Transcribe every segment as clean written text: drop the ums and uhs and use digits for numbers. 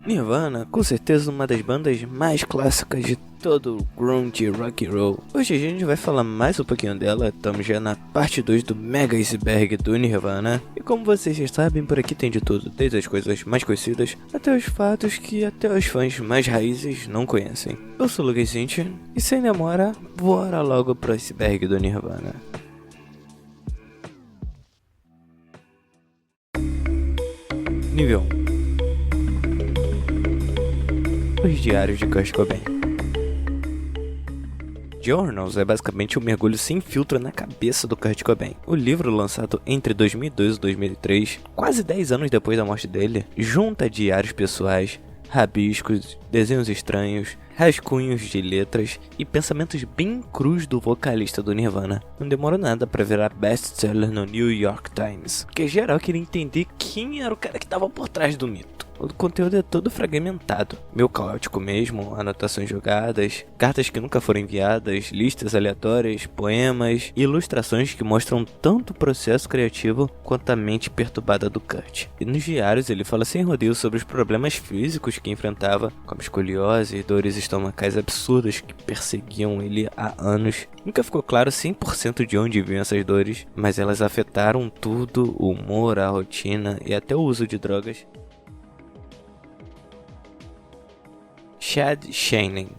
Nirvana, com certeza uma das bandas mais clássicas de todo o grunge rock and roll. Hoje a gente vai falar mais um pouquinho dela, estamos já na parte 2 do mega iceberg do Nirvana. E como vocês já sabem, por aqui tem de tudo, desde as coisas mais conhecidas até os fatos que até os fãs mais raízes não conhecem. Eu sou o Lucas Cinti, e sem demora, bora logo pro iceberg do Nirvana. Nível 1. Os Diários de Kurt Cobain. Journals é basicamente um mergulho sem filtro na cabeça do Kurt Cobain. O livro, lançado entre 2002 e 2003, quase 10 anos depois da morte dele, junta diários pessoais, rabiscos, desenhos estranhos, rascunhos de letras e pensamentos bem crus do vocalista do Nirvana. Não demorou nada para virar best-seller no New York Times, porque geral queria entender quem era o cara que estava por trás do mito. O conteúdo é todo fragmentado, meio caótico mesmo, anotações jogadas, cartas que nunca foram enviadas, listas aleatórias, poemas e ilustrações que mostram tanto o processo criativo quanto a mente perturbada do Kurt. E nos diários ele fala sem rodeio sobre os problemas físicos que enfrentava, como escoliose e dores estomacais absurdas que perseguiam ele há anos. Nunca ficou claro 100% de onde vinham essas dores, mas elas afetaram tudo, o humor, a rotina e até o uso de drogas. Chad Channing.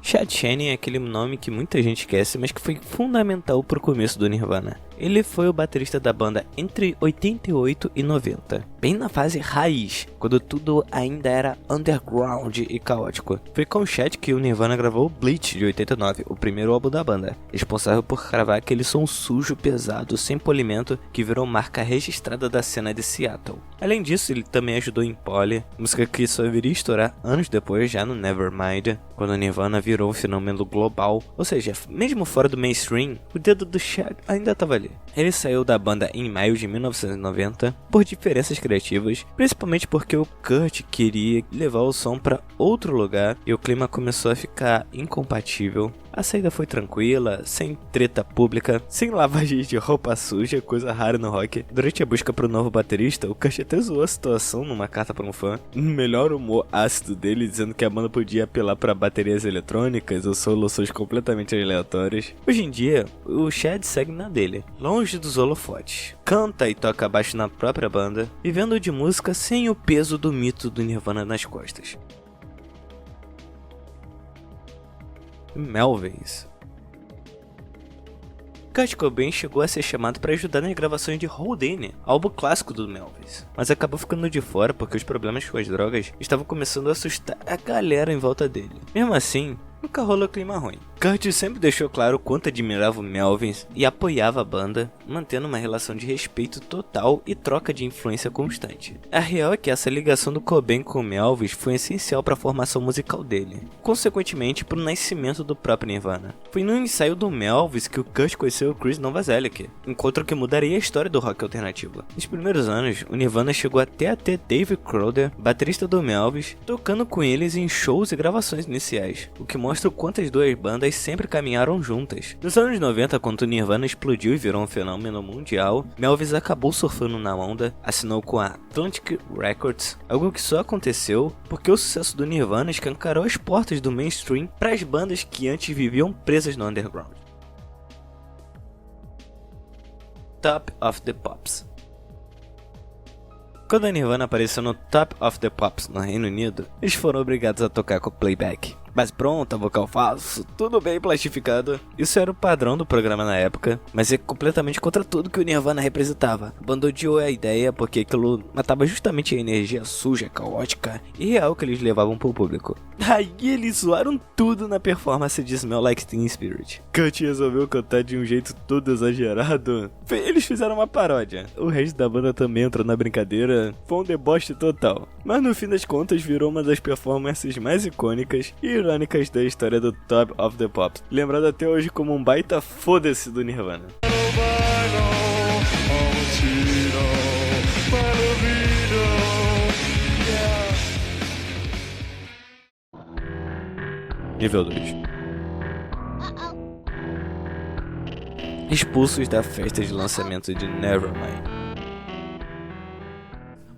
Chad Channing é aquele nome que muita gente esquece, mas que foi fundamental para o começo do Nirvana. Ele foi o baterista da banda entre 88 e 90, bem na fase raiz, quando tudo ainda era underground e caótico. Foi com o Chad que o Nirvana gravou Bleach de 89, o primeiro álbum da banda, responsável por gravar aquele som sujo, pesado, sem polimento, que virou marca registrada da cena de Seattle. Além disso, ele também ajudou em Polly, música que só viria estourar anos depois, já no Nevermind, quando o Nirvana virou um fenômeno global. Ou seja, mesmo fora do mainstream, o dedo do Chad ainda estava ali. Ele saiu da banda em maio de 1990 por diferenças criativas, principalmente porque o Kurt queria levar o som para outro lugar e o clima começou a ficar incompatível. A saída foi tranquila, sem treta pública, sem lavagem de roupa suja, coisa rara no rock. Durante a busca para o novo baterista, o Kurt até zoou a situação numa carta para um fã, no melhor humor ácido dele, dizendo que a banda podia apelar para baterias eletrônicas ou soluções completamente aleatórias. Hoje em dia, o Chad segue na dele, longe dos holofotes. Canta e toca baixo na própria banda, vivendo de música sem o peso do mito do Nirvana nas costas. Melvins. Kurt Cobain chegou a ser chamado para ajudar nas gravações de Houdini, álbum clássico do Melvins, mas acabou ficando de fora porque os problemas com as drogas estavam começando a assustar a galera em volta dele. Mesmo assim, nunca rolou clima ruim. Kurt sempre deixou claro o quanto admirava o Melvins e apoiava a banda, mantendo uma relação de respeito total e troca de influência constante. A real é que essa ligação do Cobain com o Melvins foi essencial para a formação musical dele, consequentemente para o nascimento do próprio Nirvana. Foi no ensaio do Melvins que o Kurt conheceu o Chris Novoselic, encontro que mudaria a história do rock alternativo. Nos primeiros anos, o Nirvana chegou até a ter Dave Crowder, baterista do Melvins, tocando com eles em shows e gravações iniciais, o que mostra o quanto as duas bandas sempre caminharam juntas. Nos anos 90, quando o Nirvana explodiu e virou um fenômeno mundial, Melvins acabou surfando na onda, assinou com a Atlantic Records, algo que só aconteceu porque o sucesso do Nirvana escancarou as portas do mainstream para as bandas que antes viviam presas no underground. Top of the Pops. Quando a Nirvana apareceu no Top of the Pops no Reino Unido, eles foram obrigados a tocar com playback. Base pronta, vocal falso, tudo bem plastificado. Isso era o padrão do programa na época, mas é completamente contra tudo que o Nirvana representava. A banda odiou a ideia porque aquilo matava justamente a energia suja, caótica e real que eles levavam pro público. Aí eles zoaram tudo na performance de Smell Like Teen Spirit. Kurt resolveu cantar de um jeito todo exagerado. Eles fizeram uma paródia. O resto da banda também entrou na brincadeira. Foi um deboche total. Mas no fim das contas virou uma das performances mais icônicas e irônicas da história do Top of the Pops, lembrado até hoje como um baita foda-se do Nirvana. Nível 2. Expulsos da festa de lançamento de Nevermind.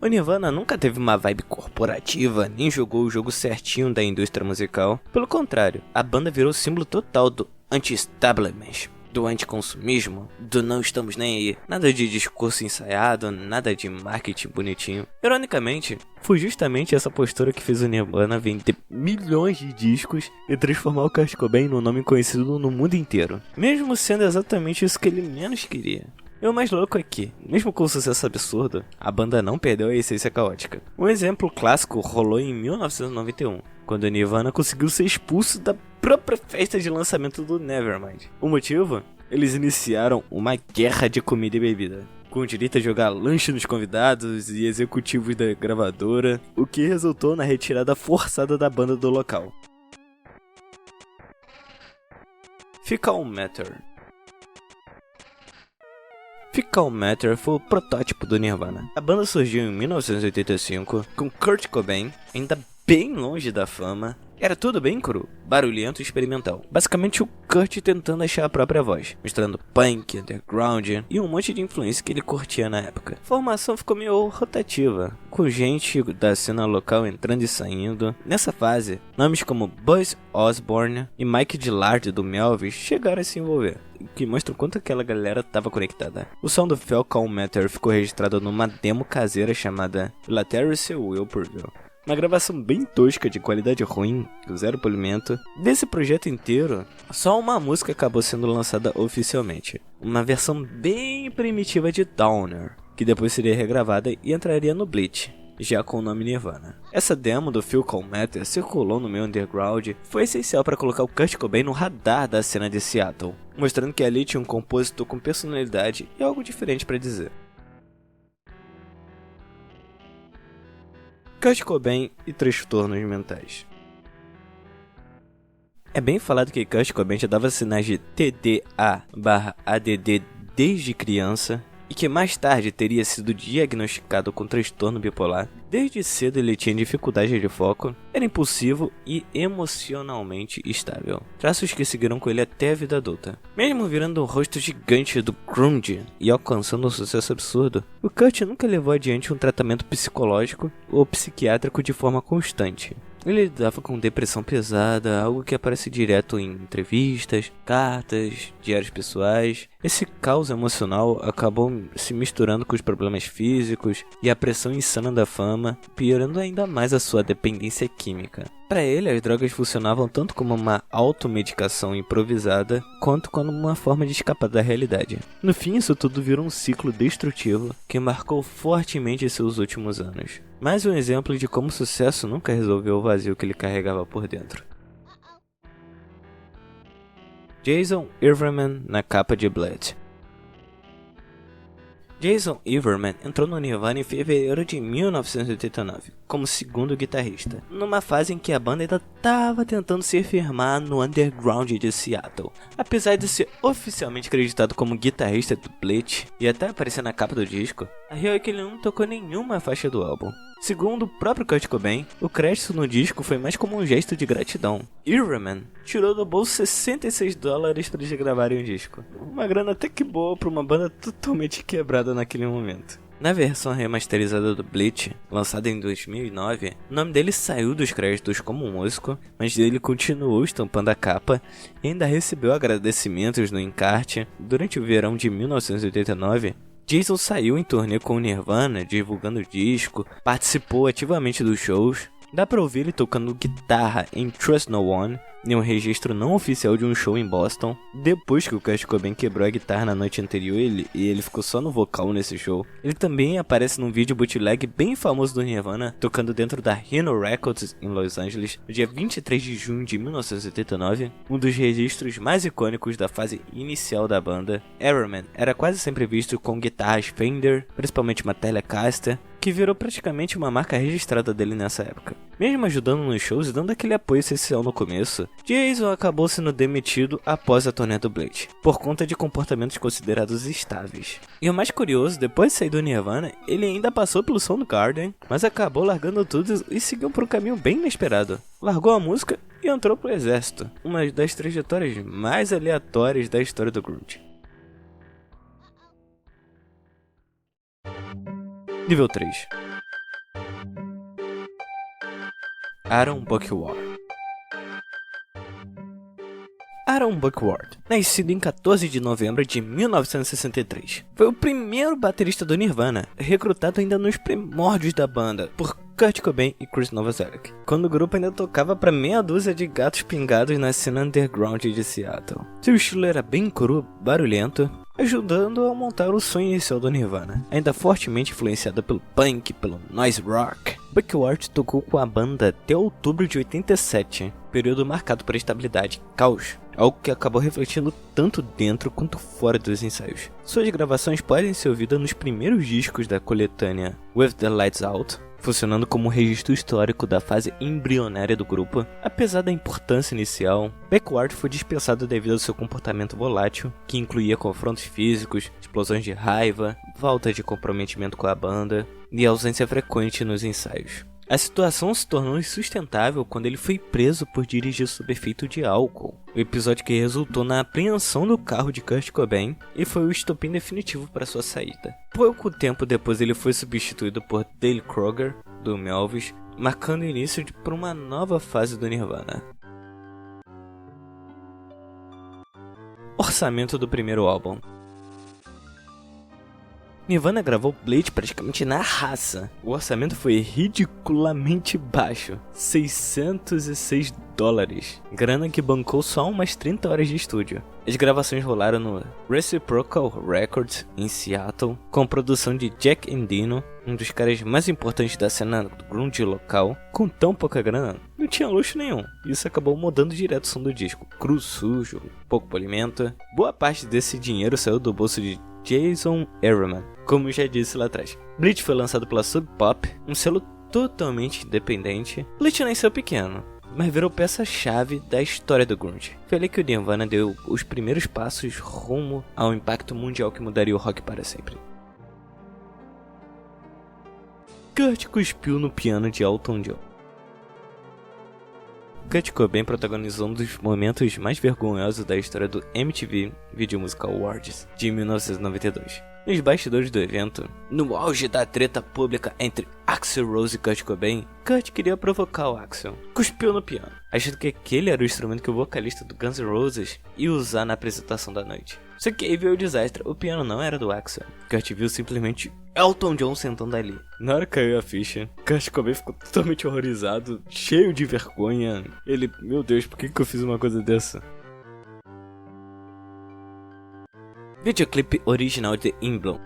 O Nirvana nunca teve uma vibe corporativa, nem jogou o jogo certinho da indústria musical. Pelo contrário, a banda virou símbolo total do anti-establishment, do anticonsumismo, do não estamos nem aí. Nada de discurso ensaiado, nada de marketing bonitinho. Ironicamente, foi justamente essa postura que fez o Nirvana vender milhões de discos e transformar o Kurt Cobain num nome conhecido no mundo inteiro, mesmo sendo exatamente isso que ele menos queria. E o mais louco é que, mesmo com o sucesso absurdo, a banda não perdeu a essência caótica. Um exemplo clássico rolou em 1991, quando o Nirvana conseguiu ser expulso da própria festa de lançamento do Nevermind. O motivo? Eles iniciaram uma guerra de comida e bebida, com direito a jogar lanche nos convidados e executivos da gravadora, o que resultou na retirada forçada da banda do local. Fecal Matter. Fecal Matter foi o protótipo do Nirvana. A banda surgiu em 1985, com Kurt Cobain ainda bem longe da fama. Era tudo bem cru, barulhento e experimental. Basicamente o Kurt tentando achar a própria voz, misturando punk, underground e um monte de influência que ele curtia na época. A formação ficou meio rotativa, com gente da cena local entrando e saindo. Nessa fase, nomes como Buzz Osborne e Mike Dillard do Melvis chegaram a se envolver, o que mostra o quanto aquela galera estava conectada. O som do Fecal Matter ficou registrado numa demo caseira chamada Laterce Wilpurville. Uma gravação bem tosca de qualidade ruim, com zero polimento. Desse projeto inteiro, só uma música acabou sendo lançada oficialmente. Uma versão bem primitiva de Downer, que depois seria regravada e entraria no Bleach, já com o nome Nirvana. Essa demo do Fecal Matter circulou no meio underground, foi essencial para colocar o Kurt Cobain no radar da cena de Seattle, mostrando que ali tinha um compositor com personalidade e algo diferente para dizer. Kurt Cobain e transtornos mentais. É bem falado que Kurt Cobain já dava sinais de TDA/ADD desde criança e que mais tarde teria sido diagnosticado com transtorno bipolar. Desde cedo ele tinha dificuldade de foco, era impulsivo e emocionalmente instável, traços que seguiram com ele até a vida adulta. Mesmo virando um rosto gigante do grunge e alcançando um sucesso absurdo, o Kurt nunca levou adiante um tratamento psicológico ou psiquiátrico de forma constante. Ele lidava com depressão pesada, algo que aparece direto em entrevistas, cartas, diários pessoais. Esse caos emocional acabou se misturando com os problemas físicos e a pressão insana da fama, piorando ainda mais a sua dependência química. Para ele, as drogas funcionavam tanto como uma automedicação improvisada, quanto como uma forma de escapar da realidade. No fim, isso tudo virou um ciclo destrutivo que marcou fortemente seus últimos anos. Mais um exemplo de como o sucesso nunca resolveu o vazio que ele carregava por dentro. Jason Everman na capa de Blood. Jason Everman entrou no Nirvana em fevereiro de 1989, como segundo guitarrista, numa fase em que a banda ainda estava tentando se firmar no underground de Seattle. Apesar de ser oficialmente acreditado como guitarrista do Bleach e até aparecer na capa do disco, a real é que ele não tocou nenhuma faixa do álbum. Segundo o próprio Kurt Cobain, o crédito no disco foi mais como um gesto de gratidão. Everman tirou do bolso $66 para eles gravarem o disco. Uma grana até que boa para uma banda totalmente quebrada naquele momento. Na versão remasterizada do Bleach, lançada em 2009, o nome dele saiu dos créditos como músico, mas ele continuou estampando a capa e ainda recebeu agradecimentos no encarte. Durante o verão de 1989, Jason saiu em turnê com o Nirvana, divulgando o disco, participou ativamente dos shows. Dá pra ouvir ele tocando guitarra em Trust No One, em um registro não oficial de um show em Boston. Depois que o Kurt Cobain quebrou a guitarra na noite anterior e ele ficou só no vocal nesse show. Ele também aparece num vídeo bootleg bem famoso do Nirvana, tocando dentro da Rhino Records em Los Angeles, no dia 23 de junho de 1989, um dos registros mais icônicos da fase inicial da banda. Everman era quase sempre visto com guitarras Fender, principalmente uma Telecaster, que virou praticamente uma marca registrada dele nessa época. Mesmo ajudando nos shows e dando aquele apoio essencial no começo, Jason acabou sendo demitido após a turnê do Bleach, por conta de comportamentos considerados estáveis. E o mais curioso, depois de sair do Nirvana, ele ainda passou pelo Soundgarden, mas acabou largando tudo e seguiu por um caminho bem inesperado. Largou a música e entrou pro exército, uma das trajetórias mais aleatórias da história do grunge. Nível 3. Aaron Buckward. Aaron Buckward, nascido em 14 de novembro de 1963, foi o primeiro baterista do Nirvana, recrutado ainda nos primórdios da banda por Kurt Cobain e Chris Novoselic, quando o grupo ainda tocava para meia dúzia de gatos pingados na cena underground de Seattle. Seu estilo era bem cru, barulhento, ajudando a montar o sonho inicial do Nirvana, ainda fortemente influenciado pelo punk e pelo noise rock. Buckward tocou com a banda até outubro de 87, período marcado por estabilidade e caos, algo que acabou refletindo tanto dentro quanto fora dos ensaios. Suas gravações podem ser ouvidas nos primeiros discos da coletânea With the Lights Out, funcionando como um registro histórico da fase embrionária do grupo. Apesar da importância inicial, Buckward foi dispensado devido ao seu comportamento volátil, que incluía confrontos físicos, explosões de raiva, falta de comprometimento com a banda e ausência frequente nos ensaios. A situação se tornou insustentável quando ele foi preso por dirigir sob efeito de álcool, o episódio que resultou na apreensão do carro de Kurt Cobain e foi o estopim definitivo para sua saída. Pouco tempo depois ele foi substituído por Dale Kroger, do Elvis, marcando o início para uma nova fase do Nirvana. Orçamento do primeiro álbum. Nirvana gravou Bleach praticamente na raça. O orçamento foi ridiculamente baixo, $606, grana que bancou só umas 30 horas de estúdio. As gravações rolaram no Reciprocal Records, em Seattle, com produção de Jack Endino, um dos caras mais importantes da cena grunge local. Com tão pouca grana, não tinha luxo nenhum. Isso acabou mudando direto o som do disco. Cru, sujo, pouco polimento. Boa parte desse dinheiro saiu do bolso de Jason Ehrman, como já disse lá atrás. Bleach foi lançado pela Sub Pop, um selo totalmente independente. Bleach nasceu pequeno, mas virou peça-chave da história do grunge. Foi ali que o Nirvana deu os primeiros passos rumo ao impacto mundial que mudaria o rock para sempre. Kurt cuspiu no piano de Elton John. Kurt Cobain protagonizou um dos momentos mais vergonhosos da história do MTV Video Music Awards de 1992. Nos bastidores do evento, no auge da treta pública entre Axl Rose e Kurt Cobain, Kurt queria provocar o Axl. Cuspiu no piano, achando que aquele era o instrumento que o vocalista do Guns N' Roses ia usar na apresentação da noite. Só que aí veio o desastre, o piano não era do Axl. Kurt viu simplesmente Elton John sentando ali. Na hora que caiu a ficha, Kurt Cobain ficou totalmente horrorizado, cheio de vergonha. Ele, meu Deus, por que eu fiz uma coisa dessa? Videoclipe original de In Bloom.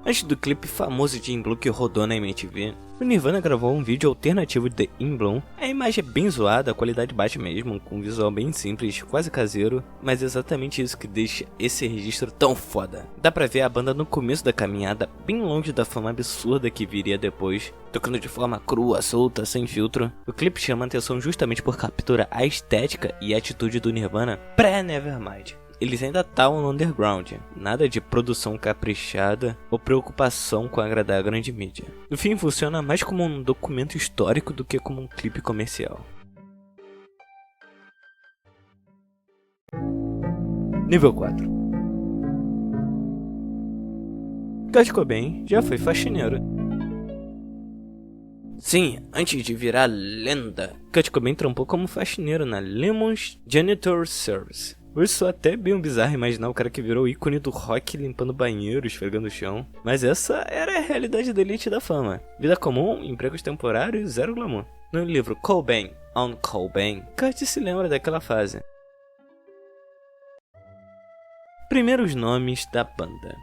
Antes do clipe famoso de In Bloom que rodou na MTV, o Nirvana gravou um vídeo alternativo de In Bloom. A imagem é bem zoada, a qualidade baixa mesmo, com um visual bem simples, quase caseiro, mas é exatamente isso que deixa esse registro tão foda. Dá pra ver a banda no começo da caminhada, bem longe da fama absurda que viria depois, tocando de forma crua, solta, sem filtro. O clipe chama a atenção justamente por capturar a estética e a atitude do Nirvana pré-Nevermind. Eles ainda estavam no underground, nada de produção caprichada ou preocupação com agradar a grande mídia. No fim, funciona mais como um documento histórico do que como um clipe comercial. Nível 4. Kurt Cobain já foi faxineiro. Sim, antes de virar lenda, Kurt Cobain trampou como faxineiro na Lemon's Janitor Service. Hoje sou até bem bizarro imaginar o cara que virou o ícone do rock limpando banheiro, esfregando o chão. Mas essa era a realidade da elite da fama. Vida comum, empregos temporários, zero glamour. No livro Cobain on Cobain, Kurt se lembra daquela fase. Primeiros nomes da banda.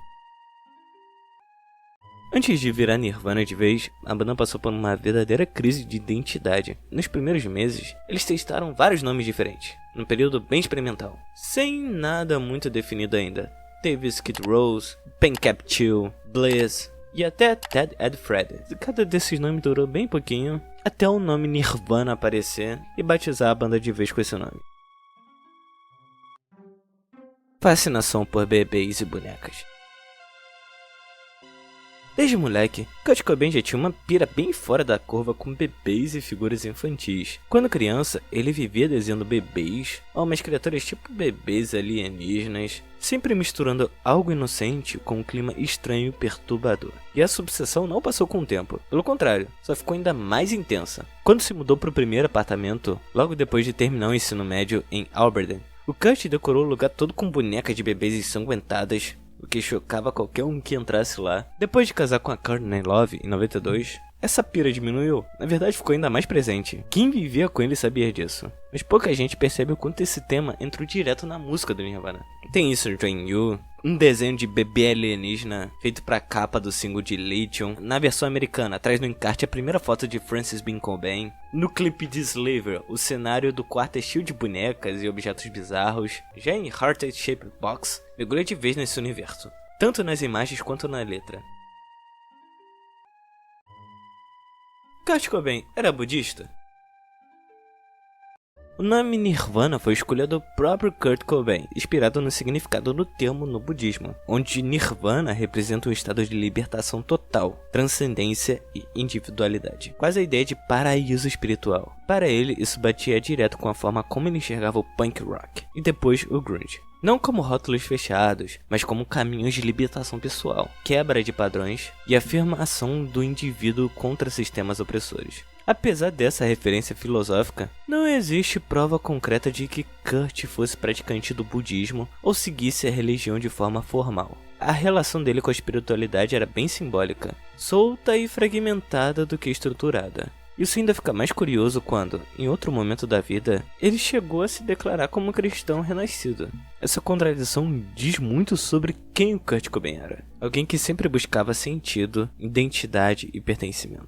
Antes de virar Nirvana de vez, a banda passou por uma verdadeira crise de identidade. Nos primeiros meses, eles testaram vários nomes diferentes, num período bem experimental, sem nada muito definido ainda. Teve Skid Rose, Pencap Chill, Bliss e até Ted Ed Fred. Cada desses nomes durou bem pouquinho, até o nome Nirvana aparecer e batizar a banda de vez com esse nome. Fascinação por bebês e bonecas. Desde moleque, Kurt Cobain já tinha uma pira bem fora da curva com bebês e figuras infantis. Quando criança, ele vivia desenhando bebês, ou umas criaturas tipo bebês alienígenas, sempre misturando algo inocente com um clima estranho e perturbador. E essa obsessão não passou com o tempo, pelo contrário, só ficou ainda mais intensa. Quando se mudou para o primeiro apartamento, logo depois de terminar o ensino médio em Aberdeen, o Kurt decorou o lugar todo com bonecas de bebês ensanguentadas, o que chocava qualquer um que entrasse lá. Depois de casar com a Courtney Love em 92, essa pira diminuiu, na verdade ficou ainda mais presente. Quem vivia com ele sabia disso, mas pouca gente percebe o quanto esse tema entrou direto na música do Nirvana. Tem isso no Train You, um desenho de bebê alienígena feito pra capa do single de Lithium. Na versão americana, atrás no encarte a primeira foto de Francis Bean Cobain. No clipe de Slaver, o cenário do quarto é cheio de bonecas e objetos bizarros. Já em Heart Shaped Box, mergulha de vez nesse universo, tanto nas imagens quanto na letra. Kurt Cobain era budista? O nome Nirvana foi escolha do próprio Kurt Cobain, inspirado no significado do termo no budismo, onde Nirvana representa um estado de libertação total, transcendência e individualidade, quase a ideia de paraíso espiritual. Para ele, isso batia direto com a forma como ele enxergava o punk rock, e depois o grunge. Não como rótulos fechados, mas como caminhos de libertação pessoal, quebra de padrões e afirmação do indivíduo contra sistemas opressores. Apesar dessa referência filosófica, não existe prova concreta de que Kurt fosse praticante do budismo ou seguisse a religião de forma formal. A relação dele com a espiritualidade era bem simbólica, solta e fragmentada do que estruturada. Isso ainda fica mais curioso quando, em outro momento da vida, ele chegou a se declarar como cristão renascido. Essa contradição diz muito sobre quem o Kurt Cobain era. Alguém que sempre buscava sentido, identidade e pertencimento.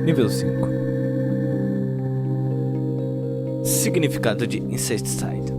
Nível 5. Significado de Incesticide.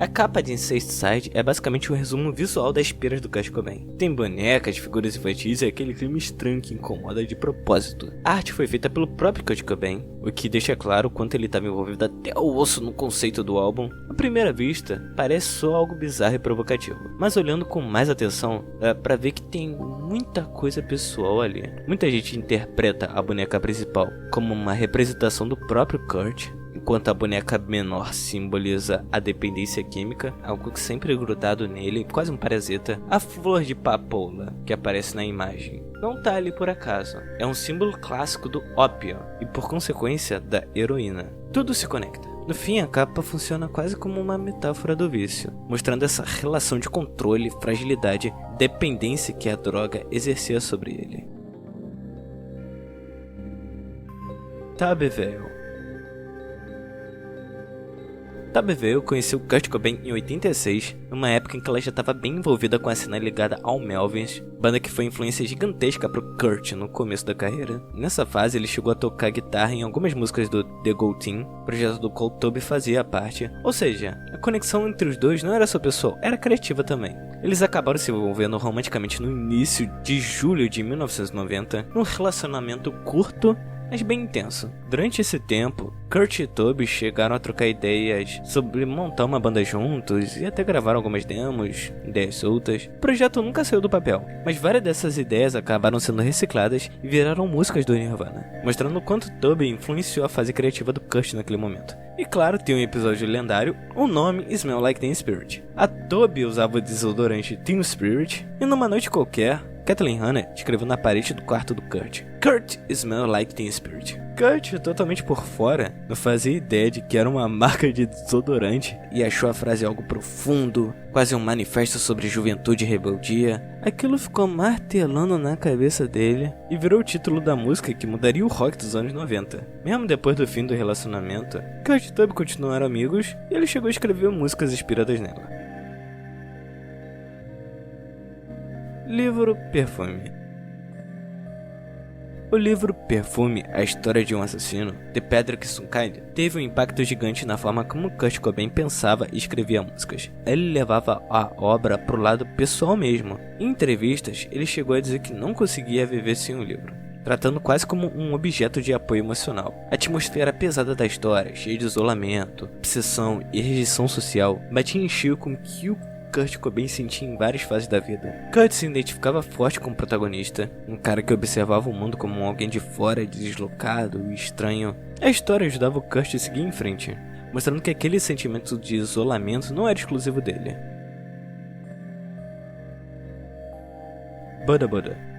A capa de Incesticide é basicamente um resumo visual das piras do Kurt Cobain. Tem bonecas, figuras infantis e aquele clima estranho que incomoda de propósito. A arte foi feita pelo próprio Kurt Cobain, o que deixa claro o quanto ele estava envolvido até o osso no conceito do álbum. À primeira vista, parece só algo bizarro e provocativo, mas olhando com mais atenção, dá pra ver que tem muita coisa pessoal ali. Muita gente interpreta a boneca principal como uma representação do próprio Kurt, enquanto a boneca menor simboliza a dependência química, algo que sempre é grudado nele, quase um parasita. A flor de papoula, que aparece na imagem, não tá ali por acaso. É um símbolo clássico do ópio e, por consequência, da heroína. Tudo se conecta. No fim, a capa funciona quase como uma metáfora do vício, mostrando essa relação de controle, fragilidade, dependência que a droga exercia sobre ele. Tabevel. Tabevel conheceu Kurt Cobain em 86, numa época em que ela já estava bem envolvida com a cena ligada ao Melvins, banda que foi influência gigantesca pro Kurt no começo da carreira. Nessa fase ele chegou a tocar guitarra em algumas músicas do The Go Team, projeto do qual Toby fazia parte, ou seja, a conexão entre os dois não era só pessoal, era criativa também. Eles acabaram se envolvendo romanticamente no início de julho de 1990, num relacionamento curto, mas bem intenso. Durante esse tempo, Kurt e Toby chegaram a trocar ideias sobre montar uma banda juntos e até gravaram algumas demos, ideias soltas. O projeto nunca saiu do papel, mas várias dessas ideias acabaram sendo recicladas e viraram músicas do Nirvana, mostrando o quanto Toby influenciou a fase criativa do Kurt naquele momento. E claro, tem um episódio lendário, o nome Smell Like Teen Spirit. A Toby usava o desodorante Teen Spirit e numa noite qualquer, Kathleen Hanna escreveu na parede do quarto do Kurt: Kurt smell like Teen Spirit. Kurt, totalmente por fora, não fazia ideia de que era uma marca de desodorante e achou a frase algo profundo, quase um manifesto sobre juventude e rebeldia. Aquilo ficou martelando na cabeça dele e virou o título da música que mudaria o rock dos anos 90. Mesmo depois do fim do relacionamento, Kurt e Toby continuaram amigos e ele chegou a escrever músicas inspiradas nela. Livro Perfume. O livro Perfume, a história de um assassino, de Patrick Sunkind, teve um impacto gigante na forma como Kurt Cobain pensava e escrevia músicas. Ele levava a obra pro lado pessoal mesmo. Em entrevistas, ele chegou a dizer que não conseguia viver sem o livro. tratando quase como um objeto de apoio emocional. A atmosfera pesada da história, cheia de isolamento, obsessão e rejeição social, batia em cheio com o que o Kurt Cobain sentia em várias fases da vida. Kurt se identificava forte com o protagonista, um cara que observava o mundo como alguém de fora, deslocado e estranho. A história ajudava o Kurt a seguir em frente, mostrando que aquele sentimento de isolamento não era exclusivo dele. Buddha Buddha.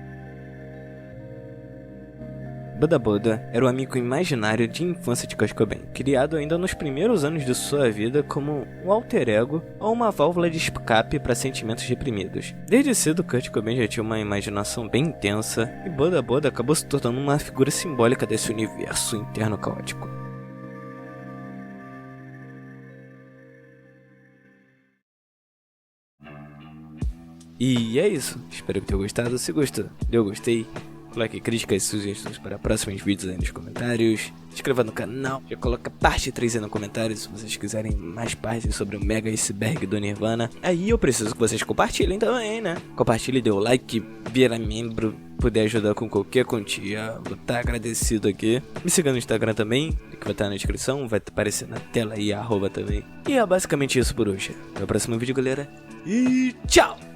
Buddha Buddha era o amigo imaginário de infância de Kurt Cobain, criado ainda nos primeiros anos de sua vida como um alter ego ou uma válvula de escape para sentimentos reprimidos. Desde cedo, Kurt Cobain já tinha uma imaginação bem intensa, e Buddha Buddha acabou se tornando uma figura simbólica desse universo interno caótico. E é isso, espero que tenham gostado. Se gostou, deu gostei, coloque críticas e sugestões para próximos vídeos aí nos comentários. Se inscreva no canal, já coloca parte 3 aí no comentário se vocês quiserem mais partes sobre o mega iceberg do Nirvana. Aí eu preciso que vocês compartilhem também, né? Compartilhe, dê o like, vira membro, puder ajudar com qualquer quantia, vou estar agradecido aqui. Me siga no Instagram também, que vai estar na descrição, vai aparecer na tela aí, @ também. E é basicamente isso por hoje. Até o próximo vídeo, galera, e tchau!